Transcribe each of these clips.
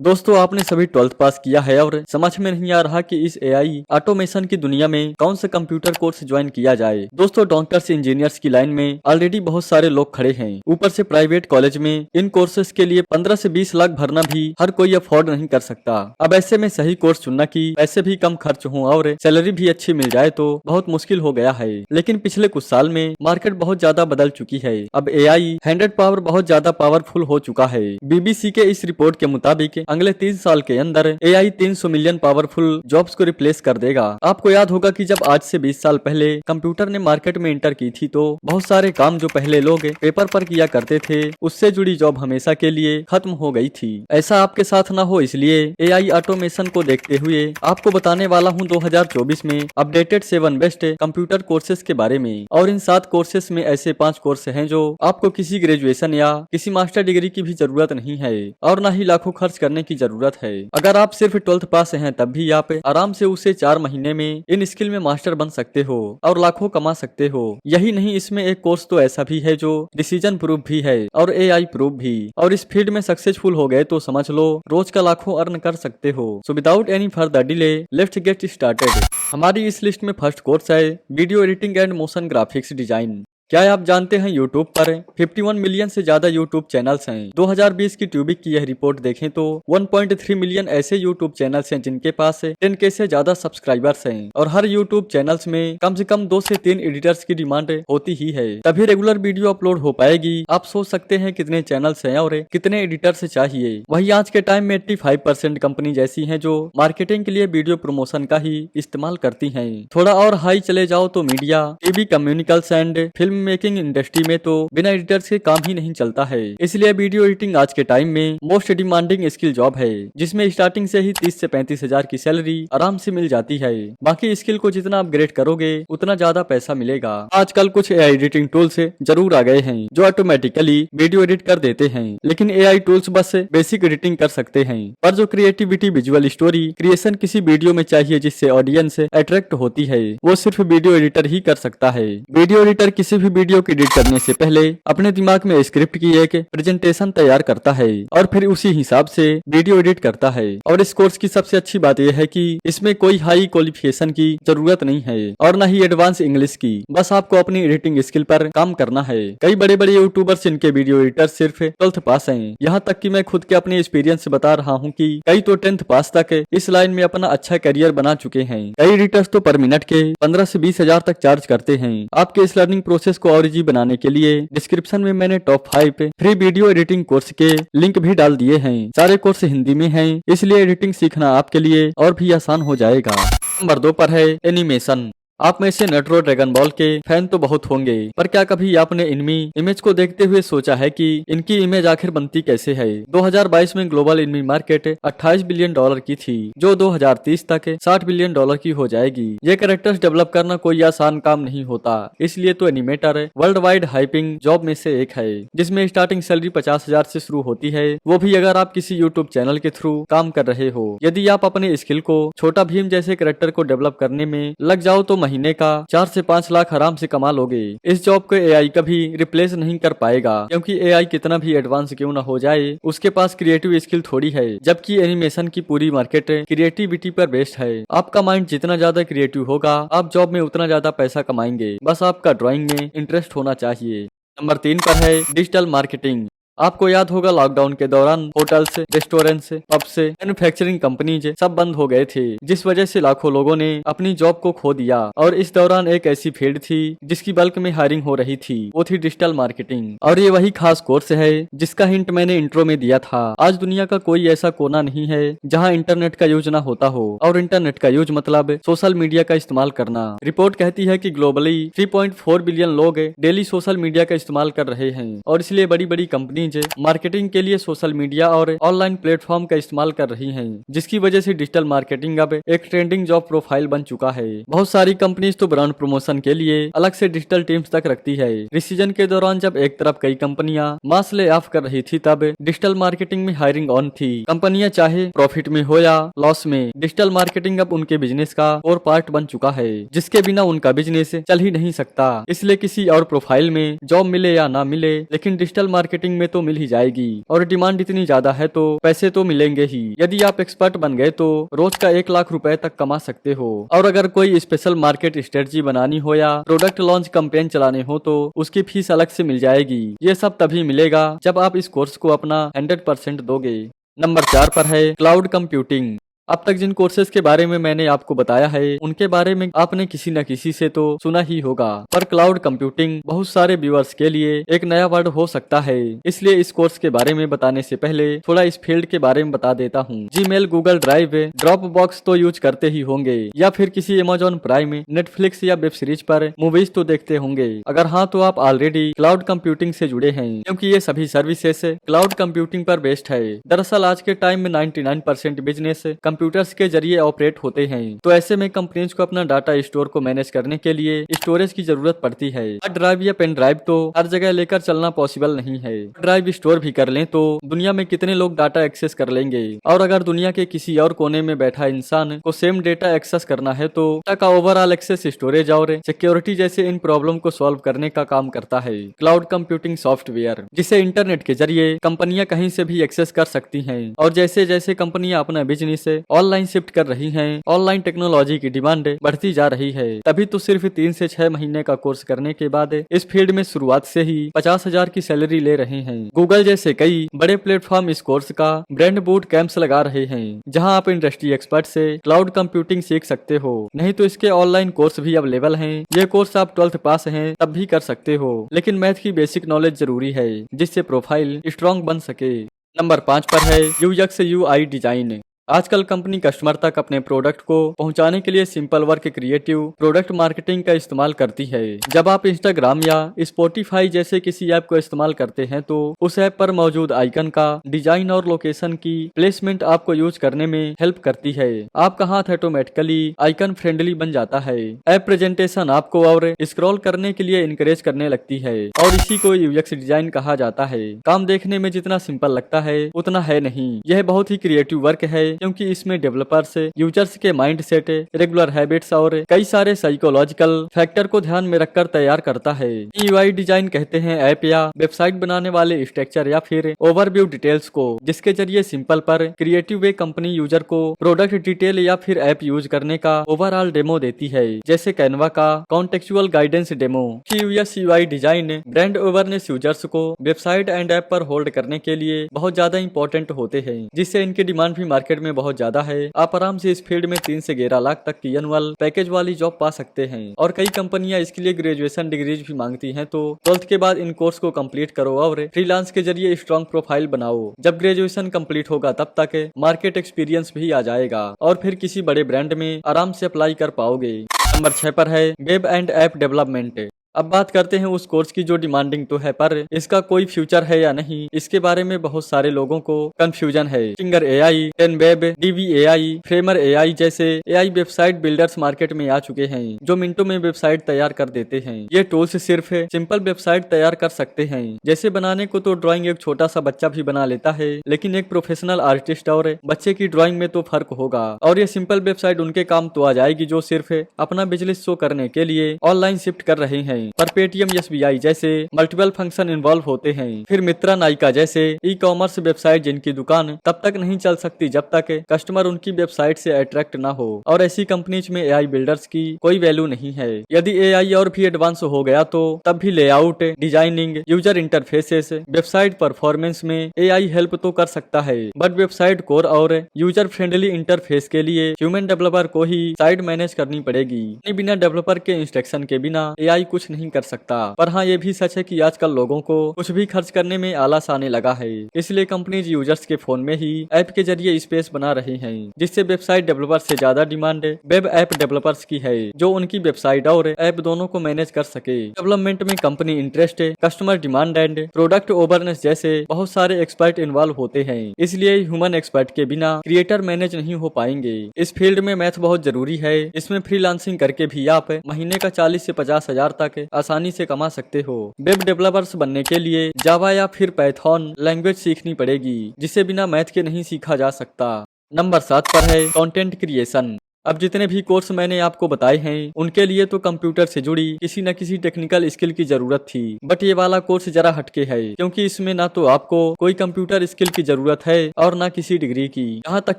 दोस्तों आपने सभी 12th पास किया है और समझ में नहीं आ रहा कि इस एआई ऑटोमेशन की दुनिया में कौन सा कंप्यूटर कोर्स ज्वाइन किया जाए। दोस्तों डॉक्टर्स इंजीनियर्स की लाइन में ऑलरेडी बहुत सारे लोग खड़े हैं। ऊपर से प्राइवेट कॉलेज में इन कोर्सेज के लिए 15 से 20 लाख भरना भी हर कोई अफोर्ड नहीं कर सकता। अब ऐसे में सही कोर्स चुनना कि पैसे भी कम खर्च हों और सैलरी भी अच्छी मिल जाए तो बहुत मुश्किल हो गया है। लेकिन पिछले कुछ साल में मार्केट बहुत ज्यादा बदल चुकी है। अब एआई हैंडेड पावर बहुत ज्यादा पावरफुल हो चुका है। बीबीसी के इस रिपोर्ट के मुताबिक अगले 3 साल के अंदर एआई 300 मिलियन पावरफुल जॉब्स को रिप्लेस कर देगा। आपको याद होगा कि जब आज से 20 साल पहले कंप्यूटर ने मार्केट में एंटर की थी तो बहुत सारे काम जो पहले लोग पेपर पर किया करते थे उससे जुड़ी जॉब हमेशा के लिए खत्म हो गई थी। ऐसा आपके साथ ना हो इसलिए एआई ऑटोमेशन को देखते हुए आपको बताने वाला हूँ 2024 में अपडेटेड 7 बेस्ट कंप्यूटर कोर्सेज के बारे में। और इन 7 कोर्सेज में ऐसे 5 कोर्स हैं जो आपको किसी ग्रेजुएशन या किसी मास्टर डिग्री की भी जरूरत नहीं है और न ही लाखों खर्च करने की जरूरत है। अगर आप सिर्फ 12th पास हैं तब भी आप आराम से उसे 4 महीने में इन स्किल में मास्टर बन सकते हो और लाखों कमा सकते हो। यही नहीं, इसमें एक कोर्स तो ऐसा भी है जो डिसीजन प्रूफ भी है और एआई प्रूफ भी। और इस फील्ड में सक्सेसफुल हो गए तो समझ लो रोज का लाखों अर्न कर सकते हो। So without any further delay let's get started. हमारी इस लिस्ट में फर्स्ट कोर्स है video editing and motion graphics design. क्या आप जानते हैं यूट्यूब पर 51 मिलियन से ज्यादा यूट्यूब चैनल्स हैं। 2020 की ट्यूबिक की यह रिपोर्ट देखें तो 1.3 मिलियन ऐसे यूट्यूब चैनल्स हैं जिनके पास 10K से ज्यादा सब्सक्राइबर्स हैं और हर यूट्यूब चैनल्स में कम से कम 2 से 3 एडिटर्स की डिमांड होती ही है, तभी रेगुलर वीडियो अपलोड हो पाएगी। आप सोच सकते हैं कितने चैनल्स हैं और कितने एडिटर्स चाहिए। वही आज के टाइम में 85% कंपनी जैसी है जो मार्केटिंग के लिए वीडियो प्रमोशन का ही इस्तेमाल करती है। थोड़ा और हाई चले जाओ तो media, TV, communications and film making industry में तो बिना एडिटर से काम ही नहीं चलता है। इसलिए वीडियो एडिटिंग आज के टाइम में मोस्ट डिमांडिंग स्किल जॉब है जिसमें स्टार्टिंग से ही 30 से 35 हजार की सैलरी आराम से मिल जाती है। बाकी स्किल को जितना अपग्रेड करोगे उतना ज्यादा पैसा मिलेगा। आजकल कुछ एआई एडिटिंग टूल्स जरूर आ गए हैं जो ऑटोमेटिकली वीडियो एडिट कर देते हैं, लेकिन एआई टूल्स बस बेसिक एडिटिंग कर सकते हैं। पर जो क्रिएटिविटी, विजुअल स्टोरी क्रिएशन किसी वीडियो में चाहिए जिससे ऑडियंस अट्रैक्ट होती है वो सिर्फ वीडियो एडिटर ही कर सकता है। वीडियो एडिटर किसी भी वीडियो को एडिट करने से पहले अपने दिमाग में स्क्रिप्ट की एक प्रेजेंटेशन तैयार करता है और फिर उसी हिसाब से वीडियो एडिट करता है। और इस कोर्स की सबसे अच्छी बात यह है कि इसमें कोई हाई क्वालिफिकेशन की जरूरत नहीं है और न ही एडवांस इंग्लिश की, बस आपको अपनी एडिटिंग स्किल पर काम करना है। कई बड़े बड़े यूट्यूबर्स इनके वीडियो एडिटर सिर्फ 12th पास हैं। यहाँ तक कि मैं खुद के अपने एक्सपीरियंस से बता रहा हूँ कि कई तो 10th पास तक इस लाइन में अपना अच्छा करियर बना चुके हैं। कई एडिटर्स तो पर मिनट के 15 से 20 हजार तक चार्ज करते हैं। आपके इस लर्निंग प्रोसेस को और इजी बनाने के लिए डिस्क्रिप्शन में मैंने top 5 free video editing course के लिंक भी डाल दिए हैं। सारे कोर्स हिंदी में हैं, इसलिए एडिटिंग सीखना आपके लिए और भी आसान हो जाएगा। नंबर 2 पर है एनिमेशन। आप में से नारुतो ड्रैगन बॉल के फैन तो बहुत होंगे, पर क्या कभी आपने इनमी इमेज को देखते हुए सोचा है कि इनकी इमेज आखिर बनती कैसे है। 2022 में global enemy market 28 billion dollar की थी जो 2030 तक 60 बिलियन डॉलर की हो जाएगी। ये कैरेक्टर्स डेवलप करना कोई आसान काम नहीं होता, इसलिए तो animator world wide hyping job में से एक है जिसमें स्टार्टिंग सैलरी 50,000 से शुरू होती है, वो भी अगर आप किसी यूट्यूब चैनल के थ्रू काम कर रहे हो। यदि आप अपने स्किल को छोटा भीम जैसे कैरेक्टर को डेवलप करने में लग जाओ तो महीने का 4 से 5 लाख आराम से कमा लोगे। इस जॉब को एआई कभी रिप्लेस नहीं कर पाएगा, क्योंकि एआई कितना भी एडवांस क्यों ना हो जाए उसके पास क्रिएटिव स्किल थोड़ी है, जबकि एनिमेशन की पूरी मार्केट क्रिएटिविटी पर बेस्ड है। आपका माइंड जितना ज्यादा क्रिएटिव होगा आप जॉब में उतना ज्यादा पैसा कमाएंगे, बस आपका ड्राइंग में इंटरेस्ट होना चाहिए। नंबर 3 पर है डिजिटल मार्केटिंग। आपको याद होगा लॉकडाउन के दौरान hotels, restaurants, pubs, manufacturing companies सब बंद हो गए थे, जिस वजह से लाखों लोगों ने अपनी जॉब को खो दिया। और इस दौरान एक ऐसी फील्ड थी जिसकी बल्क में हायरिंग हो रही थी, वो थी डिजिटल मार्केटिंग। और ये वही खास कोर्स है जिसका हिंट मैंने इंट्रो में दिया था। आज दुनिया का कोई ऐसा कोना नहीं है जहाँ इंटरनेट का यूज ना होता हो, और इंटरनेट का यूज मतलब सोशल मीडिया का इस्तेमाल करना। रिपोर्ट कहती है कि ग्लोबली 3.4 बिलियन लोग डेली सोशल मीडिया का इस्तेमाल कर रहे हैं, और इसलिए बड़ी बड़ी कंपनी मार्केटिंग के लिए सोशल मीडिया और ऑनलाइन प्लेटफॉर्म का इस्तेमाल कर रही हैं, जिसकी वजह से डिजिटल मार्केटिंग अब एक ट्रेंडिंग जॉब प्रोफाइल बन चुका है। बहुत सारी कंपनीज तो ब्रांड प्रमोशन के लिए अलग से डिजिटल टीम्स तक रखती है। रिसीजन के दौरान जब एक तरफ कई कंपनियां मास ले ऑफ कर रही थी, तब डिजिटल मार्केटिंग में हायरिंग ऑन थी। कंपनियां चाहे प्रॉफिट में हो या लॉस में, डिजिटल मार्केटिंग अब उनके बिजनेस का और पार्ट बन चुका है, जिसके बिना उनका बिजनेस चल ही नहीं सकता। इसलिए किसी और प्रोफाइल में जॉब मिले या ना मिले, लेकिन डिजिटल मार्केटिंग में तो तो मिल ही जाएगी और डिमांड इतनी ज्यादा है तो पैसे तो मिलेंगे ही। यदि आप एक्सपर्ट बन गए तो रोज का 1 लाख रुपए तक कमा सकते हो। और अगर कोई स्पेशल मार्केट स्ट्रेटजी बनानी हो या प्रोडक्ट लॉन्च कैंपेन चलाने हो तो उसकी फीस अलग से मिल जाएगी। ये सब तभी मिलेगा जब आप इस कोर्स को अपना 100% दोगे। नंबर 4 पर है क्लाउड कंप्यूटिंग। अब तक जिन कोर्सेज के बारे में मैंने आपको बताया है उनके बारे में आपने किसी न किसी से तो सुना ही होगा, पर क्लाउड कंप्यूटिंग बहुत सारे व्यूअर्स के लिए एक नया वर्ड हो सकता है। इसलिए इस कोर्स के बारे में बताने से पहले थोड़ा इस फील्ड के बारे में बता देता हूँ। Gmail, Google drive, drop box तो यूज करते ही होंगे या फिर किसी अमेजोन प्राइम, नेटफ्लिक्स या वेब सीरीज पर मूवीज तो देखते होंगे। अगर हाँ तो आप ऑलरेडी क्लाउड कंप्यूटिंग से जुड़े हैं, क्योंकि ये सभी सर्विसेज क्लाउड कंप्यूटिंग पर बेस्ड है। दरअसल आज के टाइम में 99% बिजनेस कंप्यूटर्स के जरिए ऑपरेट होते हैं, तो ऐसे में कंपनीज को अपना डाटा स्टोर को मैनेज करने के लिए स्टोरेज की जरूरत पड़ती है। हार्ड ड्राइव या पेन ड्राइव तो हर जगह लेकर चलना पॉसिबल नहीं है। ड्राइव स्टोर भी कर लें तो दुनिया में कितने लोग डाटा एक्सेस कर लेंगे, और अगर दुनिया के किसी और कोने में बैठा इंसान को सेम डेटा एक्सेस करना है तो डाटा का ओवरऑल एक्सेस, स्टोरेज और सिक्योरिटी जैसे इन प्रॉब्लम को सॉल्व करने का काम करता है क्लाउड कंप्यूटिंग सॉफ्टवेयर, जिसे इंटरनेट के जरिए कंपनियां कहीं से भी एक्सेस कर सकती हैं। और जैसे जैसे कंपनियां अपना बिजनेस ऑनलाइन शिफ्ट कर रही हैं, ऑनलाइन टेक्नोलॉजी की डिमांड बढ़ती जा रही है। तभी तो सिर्फ 3 से 6 महीने का कोर्स करने के बाद इस फील्ड में शुरुआत से ही 50,000 की सैलरी ले रहे हैं। गूगल जैसे कई बड़े प्लेटफॉर्म इस कोर्स का ब्रांड बूट कैंप्स लगा रहे हैं, जहां आप इंडस्ट्री एक्सपर्ट से क्लाउड कंप्यूटिंग सीख सकते हो। नहीं तो इसके ऑनलाइन कोर्स भी अवेलेबल हैं। ये कोर्स आप 12th पास हैं तब भी कर सकते हो, लेकिन मैथ की बेसिक नॉलेज जरूरी है जिससे प्रोफाइल स्ट्रॉन्ग बन सके। नंबर 5 पर है यूएक्स यूआई डिजाइन। आजकल कंपनी कस्टमर तक अपने प्रोडक्ट को पहुंचाने के लिए simple work, creative product marketing का इस्तेमाल करती है। जब आप इंस्टाग्राम या स्पॉटिफाई जैसे किसी ऐप को इस्तेमाल करते हैं तो उस ऐप पर मौजूद आइकन का डिजाइन और लोकेशन की प्लेसमेंट आपको यूज करने में हेल्प करती है। आपका हाथ ऑटोमेटिकली आइकन फ्रेंडली बन जाता है। ऐप प्रेजेंटेशन आपको और स्क्रॉल करने के लिए इनकरेज करने लगती है, और इसी को यूएक्स डिजाइन कहा जाता है। काम देखने में जितना सिंपल लगता है उतना है नहीं, यह बहुत ही क्रिएटिव वर्क है, क्योंकि इसमें डेवलपर्स यूजर्स के माइंड सेट, रेगुलर हैबिट्स और कई सारे साइकोलॉजिकल फैक्टर को ध्यान में रखकर तैयार करता है। यूआई डिजाइन कहते हैं ऐप या वेबसाइट बनाने वाले स्ट्रक्चर या फिर ओवरव्यू डिटेल्स को, जिसके जरिए सिंपल पर क्रिएटिव वे कंपनी यूजर को प्रोडक्ट डिटेल या फिर ऐप यूज करने का ओवरऑल डेमो देती है, जैसे कैनवा का contextual guidance demo. UI design brand awareness users को वेबसाइट एंड ऐप पर होल्ड करने के लिए बहुत ज्यादा इंपॉर्टेंट होते हैं, जिससे इनकी डिमांड भी मार्केट में बहुत ज्यादा है। आप आराम से इस फील्ड में 3 से 11 लाख तक की एनुअल पैकेज वाली जॉब पा सकते हैं, और कई कंपनियां इसके लिए ग्रेजुएशन डिग्रीज भी मांगती हैं। तो 12th के बाद इन कोर्स को कंप्लीट करो और फ्रीलांस के जरिए स्ट्रॉन्ग प्रोफाइल बनाओ। जब ग्रेजुएशन कंप्लीट होगा तब तक मार्केट एक्सपीरियंस भी आ जाएगा और फिर किसी बड़े ब्रांड में आराम से अप्लाई कर पाओगे। नंबर 6 पर है वेब एंड ऐप डेवलपमेंट। अब बात करते हैं उस कोर्स की जो डिमांडिंग तो है, पर इसका कोई फ्यूचर है या नहीं, इसके बारे में बहुत सारे लोगों को कंफ्यूजन है। फिंगर एआई, टेनवेब, डीवीएआई, फ्रेमर एआई जैसे एआई वेबसाइट बिल्डर्स मार्केट में आ चुके हैं, जो मिनटों में वेबसाइट तैयार कर देते हैं। ये टूल्स सिर्फ सिंपल वेबसाइट तैयार कर सकते हैं। जैसे बनाने को तो ड्राइंग एक छोटा सा बच्चा भी बना लेता है, लेकिन एक प्रोफेशनल आर्टिस्ट और बच्चे की ड्राइंग में तो फर्क होगा। और ये सिंपल वेबसाइट उनके काम तो आ जाएगी जो सिर्फ अपना बिजनेस शो करने के लिए ऑनलाइन शिफ्ट कर रहे हैं, पर पेटीएम, एसबीआई जैसे मल्टीपल फंक्शन इन्वॉल्व होते हैं। फिर मित्रा, नायका जैसे ई कॉमर्स वेबसाइट जिनकी दुकान तब तक नहीं चल सकती जब तक कस्टमर उनकी वेबसाइट से अट्रैक्ट ना हो, और ऐसी कंपनीज में एआई बिल्डर्स की कोई वैल्यू नहीं है। यदि एआई और भी एडवांस हो गया तो तब भी layout, designing, user interfaces, website performance में एआई हेल्प तो कर सकता है, बट वेबसाइट कोर और यूजर फ्रेंडली इंटरफेस के लिए ह्यूमन डेवलपर को ही साइट मैनेज करनी पड़ेगी। बिना डेवलपर के इंस्ट्रक्शन के बिना एआई कुछ नहीं कर सकता। पर हाँ, ये भी सच है कि आजकल लोगों को कुछ भी खर्च करने में आलस आने लगा है, इसलिए कंपनीज यूजर्स के फोन में ही ऐप के जरिए स्पेस बना रही हैं, जिससे वेबसाइट डेवलपर से ज्यादा डिमांड वेब ऐप डेवलपर्स की है, जो उनकी वेबसाइट और ऐप दोनों को मैनेज कर सके। डेवलपमेंट में company interest, customer demand and product awareness जैसे बहुत सारे एक्सपर्ट इन्वॉल्व होते हैं, इसलिए ह्यूमन एक्सपर्ट के बिना क्रिएटर मैनेज नहीं हो पाएंगे। इस फील्ड में मैथ बहुत जरूरी है। इसमें फ्रीलांसिंग करके भी आप महीने का 40 से 50,000 तक आसानी से कमा सकते हो। वेब डेवलपर्स बनने के लिए जावा या फिर पाइथन लैंग्वेज सीखनी पड़ेगी, जिसे बिना मैथ के नहीं सीखा जा सकता। नंबर 7 पर है कंटेंट क्रिएशन। अब जितने भी कोर्स मैंने आपको बताए हैं उनके लिए तो कंप्यूटर से जुड़ी किसी न किसी टेक्निकल स्किल की जरूरत थी, बट ये वाला कोर्स जरा हटके है क्योंकि इसमें ना तो आपको कोई कंप्यूटर स्किल की जरूरत है और ना किसी डिग्री की, यहाँ तक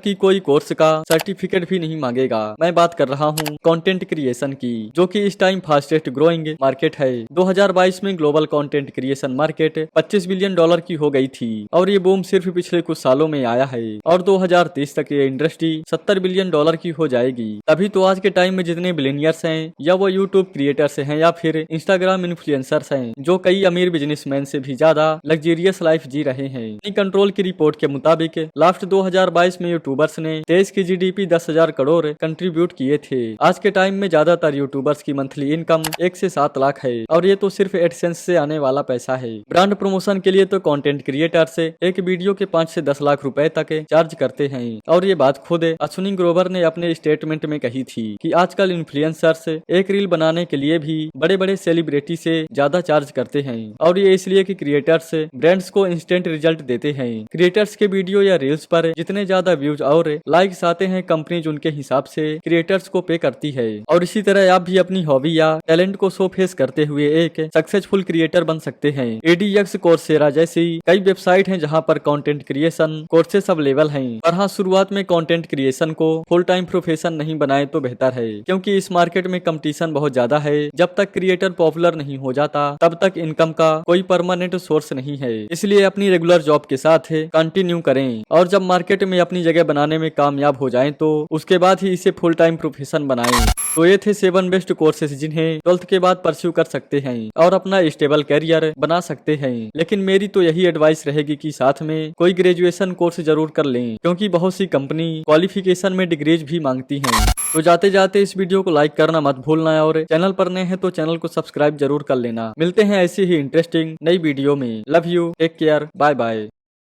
कि कोई कोर्स का सर्टिफिकेट भी नहीं मांगेगा। मैं बात कर रहा हूँ कंटेंट क्रिएशन की, जो कि इस टाइम फास्टेस्ट ग्रोइंग मार्केट है। 2022 में global content creation market 25 billion dollar की हो गई थी और ये बूम सिर्फ पिछले कुछ सालों में आया है और 2030 तक ये इंडस्ट्री 70 बिलियन डॉलर की हो जाएगी। तभी तो आज के टाइम में जितने बिलियनियर्स हैं या वो यूट्यूब क्रिएटर्स हैं या फिर इंस्टाग्राम इन्फ्लुएंसर्स हैं, जो कई अमीर बिजनेसमैन से भी ज्यादा लग्जरियस लाइफ जी रहे हैं। कंट्रोल की रिपोर्ट के मुताबिक लास्ट 2022 में यूट्यूबर्स ने देश की जीडीपी 10,000 करोड़ कंट्रीब्यूट किए थे। आज के टाइम में ज्यादातर यूट्यूबर्स की मंथली इनकम 1 से 7 लाख है और ये तो सिर्फ एडसेंस से आने वाला पैसा है। ब्रांड प्रमोशन के लिए तो कंटेंट क्रिएटर्स एक वीडियो के 5 से 10 लाख रुपए तक चार्ज करते हैं और ये बात खुद अश्विनी ग्रोवर ने अपने स्टेटमेंट में कही थी कि आजकल इन्फ्लुएंसर्स एक रील बनाने के लिए भी बड़े बड़े सेलिब्रिटी से ज्यादा चार्ज करते हैं और ये इसलिए कि क्रिएटर्स ब्रांड्स को इंस्टेंट रिजल्ट देते हैं। क्रिएटर्स के वीडियो या रील्स पर जितने ज्यादा व्यूज और लाइक्स आते हैं, कंपनीज उनके हिसाब से क्रिएटर्स को पे करती है। और इसी तरह आप भी अपनी हॉबी या टैलेंट को शो फेस करते हुए एक सक्सेसफुल क्रिएटर बन सकते हैं। एडीएक्स, कोर्सेरा जैसी कई वेबसाइट हैं जहां पर कंटेंट क्रिएशन कोर्सेस अवेलेबल हैं। पर हाँ, शुरुआत में कंटेंट क्रिएशन को फुल टाइम प्रोफेशन नहीं बनाए तो बेहतर है, क्योंकि इस मार्केट में कंपटीशन बहुत ज्यादा है। जब तक क्रिएटर पॉपुलर नहीं हो जाता तब तक इनकम का कोई परमानेंट सोर्स नहीं है, इसलिए अपनी रेगुलर जॉब के साथ कंटिन्यू करें और जब मार्केट में अपनी जगह बनाने में कामयाब हो जाएं तो उसके बाद ही इसे फुल टाइम प्रोफेशन बनाएं। तो ये थे 7 बेस्ट कोर्सेज जिन्हें 12th के बाद परस्यू कर सकते हैं और अपना स्टेबल कैरियर बना सकते हैं। लेकिन मेरी तो यही एडवाइस रहेगी कि साथ में कोई ग्रेजुएशन कोर्स जरूर कर लें, क्योंकि बहुत सी कंपनी क्वालिफिकेशन में डिग्रीज भी मांगती हैं। तो जाते जाते इस वीडियो को लाइक करना मत भूलना और चैनल पर नए हैं तो चैनल को सब्सक्राइब जरूर कर लेना। मिलते हैं ऐसी ही इंटरेस्टिंग नई वीडियो में। Love you, take care, bye bye.